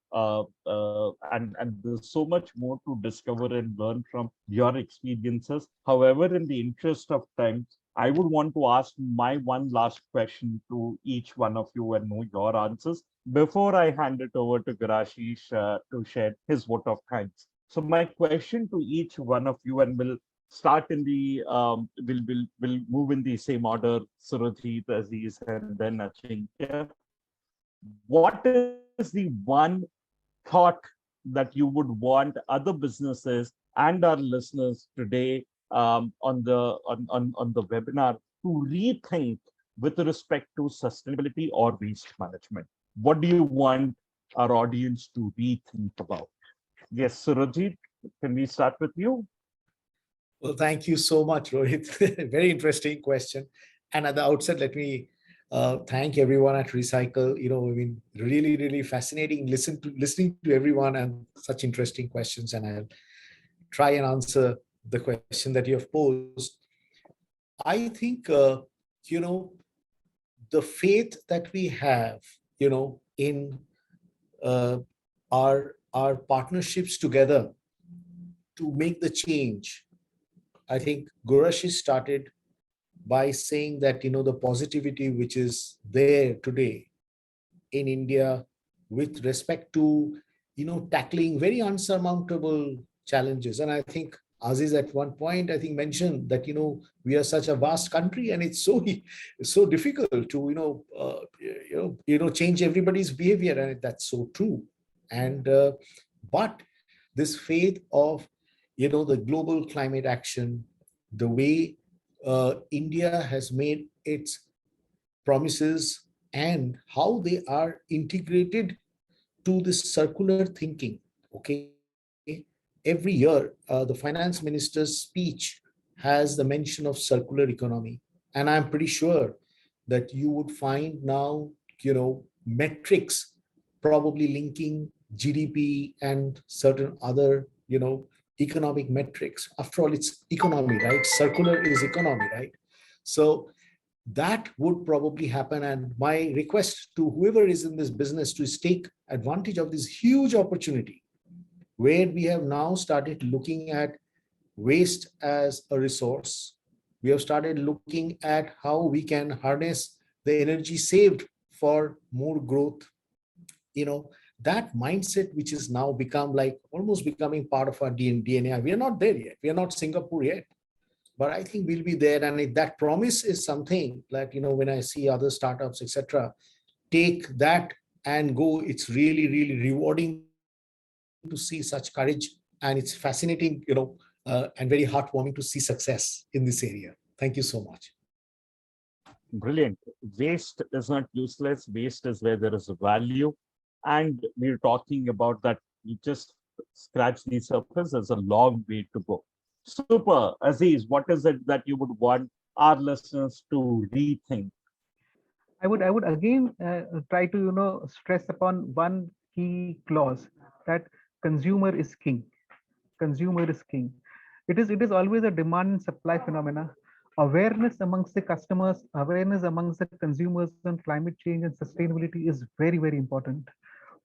[SPEAKER 1] and there's so much more to discover and learn from your experiences. However, in the interest of time, I would want to ask my one last question to each one of you and know your answers before I hand it over to Grashish to share his vote of thanks. So my question to each one of you, and we'll start in the will move in the same order, Surojit, Aziz, and then Ajinkya. What is the one thought that you would want other businesses and our listeners today on the webinar to rethink with respect to sustainability or waste management? What do you want our audience to rethink about? Yes, Surojit, can we start with you?
[SPEAKER 3] Well, thank you so much, Rohit. Very interesting question. And at the outset, let me thank everyone at Recycle. I mean, really, really fascinating. Listening to everyone and such interesting questions. And I'll try and answer the question that you have posed. I think, the faith that we have, in our partnerships together to make the change. I think Gurashi started by saying that, the positivity which is there today in India with respect to, tackling very unsurmountable challenges. And I think Aziz at one point, I think, mentioned that, we are such a vast country and it's so difficult to, change everybody's behavior. And that's so true. And, but this faith of, the global climate action, the way India has made its promises and how they are integrated to this circular thinking. Okay. Every year, the finance minister's speech has the mention of circular economy. And I'm pretty sure that you would find now, metrics probably linking GDP and certain other, economic metrics. After all, it's economy, right? Circular is economy, right? So that would probably happen. And my request to whoever is in this business to take advantage of this huge opportunity where we have now started looking at waste as a resource. We have started looking at how we can harness the energy saved for more growth. That mindset, which is now become like almost becoming part of our DNA. We are not there yet. We are not Singapore yet. But I think we'll be there. And that promise is something like, when I see other startups, etc., take that and go, it's really, really rewarding to see such courage. And it's fascinating, and very heartwarming to see success in this area. Thank you so much.
[SPEAKER 1] Brilliant. Waste is not useless. Waste is where there is a value. And we're talking about that. We just scratch the surface. There's a long way to go. Super. Aziz, what is it that you would want our listeners to rethink?
[SPEAKER 4] I would again try to stress upon one key clause, that consumer is king. Consumer is king. It is always a demand and supply phenomena. Awareness amongst the customers, awareness amongst the consumers on climate change and sustainability is very, very important.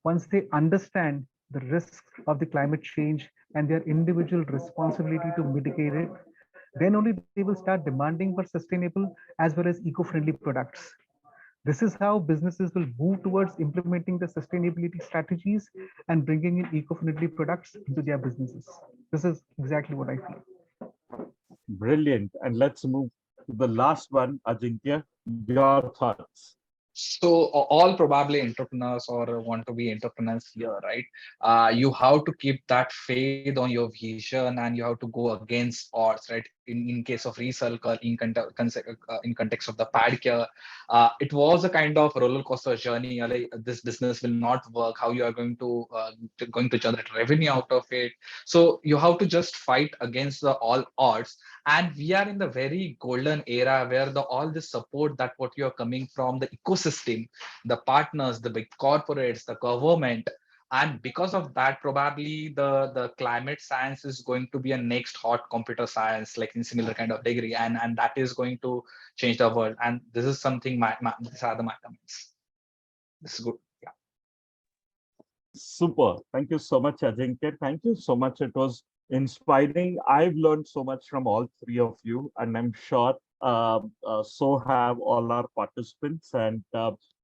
[SPEAKER 4] Once they understand the risks of the climate change and their individual responsibility to mitigate it, then only they will start demanding for sustainable as well as eco-friendly products. This is how businesses will move towards implementing the sustainability strategies and bringing in eco-friendly products into their businesses. This is exactly what I feel.
[SPEAKER 1] Brilliant. And let's move to the last one, Ajinkya. Your thoughts.
[SPEAKER 5] So all probably entrepreneurs or want to be entrepreneurs here, right? You have to keep that faith on your vision and you have to go against odds, right? In case of ReCircle, in context of the PadCare, it was a kind of roller coaster journey. Like, this business will not work. How you are going to generate revenue out of it? So you have to just fight against the all odds. And we are in the very golden era where all the support that what you are coming from the ecosystem, the partners, the big corporates, the government. And because of that, probably the climate science is going to be a next hot computer science, like in similar kind of degree. And that is going to change the world. And this is something, these are my comments. This is good. Yeah.
[SPEAKER 1] Super. Thank you so much, Ajinkya. Thank you so much. It was inspiring. I've learned so much from all three of you, and I'm sure so have all our participants. And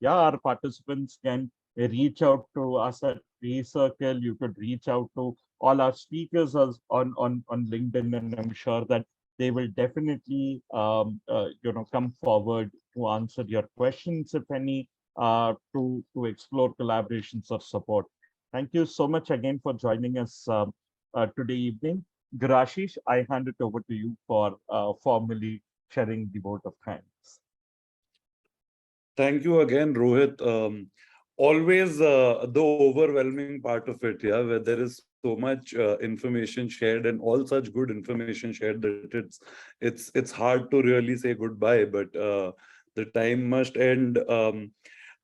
[SPEAKER 1] yeah, our participants can reach out to us at ReCircle. You could reach out to all our speakers on LinkedIn, and I'm sure that they will definitely come forward to answer your questions, if any, to explore collaborations or support. Thank you so much again for joining us today evening. Gurashish, I hand it over to you for formally sharing the vote of thanks.
[SPEAKER 2] Thank you again, Rohit. Always the overwhelming part of it, yeah, where there is so much information shared and all such good information shared that it's hard to really say goodbye, but the time must end.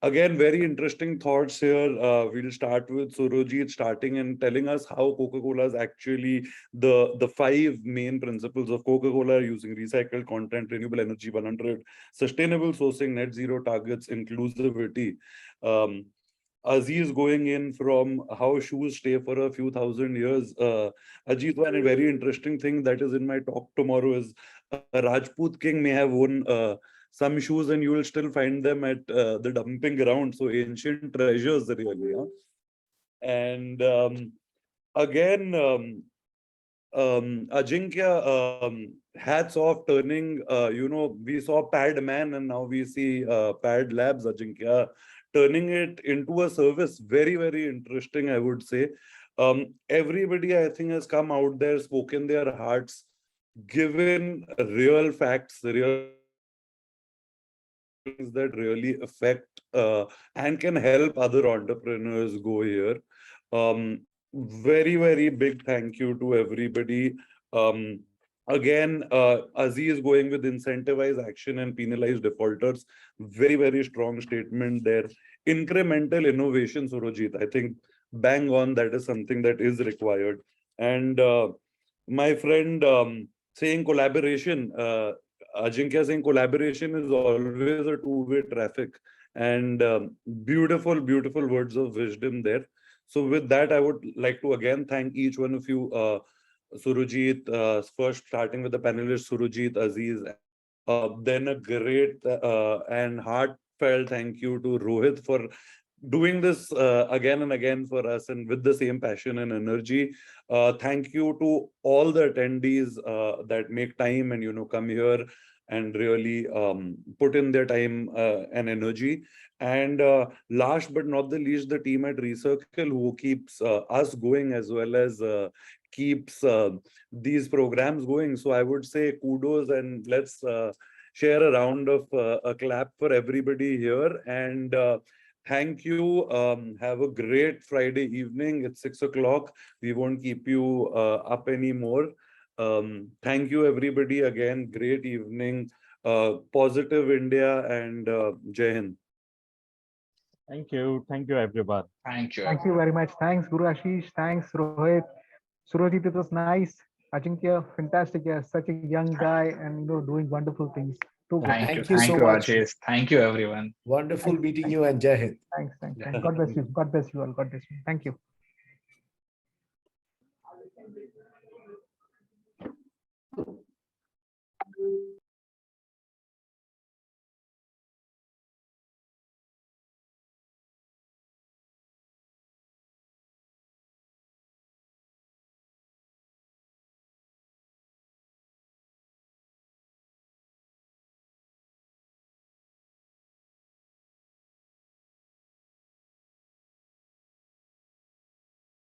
[SPEAKER 2] Again, very interesting thoughts here. We'll start with Surojit starting and telling us how Coca-Cola is actually the five main principles of Coca-Cola: using recycled content, renewable energy 100, sustainable sourcing, net zero targets, inclusivity. Um, Aziz going in from how shoes stay for a few thousand years. Ajit, one very interesting thing that is in my talk tomorrow is a Rajput king may have worn some shoes and you will still find them at the dumping ground. So ancient treasures really. Huh? And again, Ajinkya, hats off turning, we saw Pad Man and now we see Pad Labs, Ajinkya, turning it into a service. Very, very interesting, I would say. Everybody, I think, has come out there, spoken their hearts, given real facts, real things that really affect and can help other entrepreneurs go here. Very, very big thank you to everybody. Again, Aziz going with incentivize action and penalize defaulters. Very, very strong statement there. Incremental innovation, Surojit. I think bang on, that is something that is required. And my friend saying collaboration, Ajinkya saying collaboration is always a two-way traffic. And beautiful, beautiful words of wisdom there. So with that, I would like to again thank each one of you, Surojit, first starting with the panelists, Surojit, Aziz, then a great and heartfelt thank you to Rohit for doing this again and again for us and with the same passion and energy. Thank you to all the attendees that make time and come here and really put in their time and energy. And last but not the least, the team at ReCircle who keeps us going as well as keeps these programs going. So I would say kudos and let's share a round of a clap for everybody here. And thank you. Have a great Friday evening. It's 6 o'clock. We won't keep you up anymore. Thank you, everybody. Again, great evening. Positive India and Jai Hind.
[SPEAKER 1] Thank you. Thank you, everyone.
[SPEAKER 5] Thank you.
[SPEAKER 4] Thank you very much. Thanks, Guru Ashish. Thanks, Rohit. Surojit, it was nice. Ajinkya, fantastic. Yeah, such a young guy and doing wonderful things. Too good.
[SPEAKER 5] Thank
[SPEAKER 3] Thank you so
[SPEAKER 5] you,
[SPEAKER 3] much.
[SPEAKER 5] Ajay. Thank you, everyone.
[SPEAKER 3] Wonderful
[SPEAKER 4] Thanks,
[SPEAKER 3] meeting
[SPEAKER 4] thanks,
[SPEAKER 3] you and Jai Hind.
[SPEAKER 4] thanks, thanks, thanks. God bless you. God bless you all. God bless you. Thank you.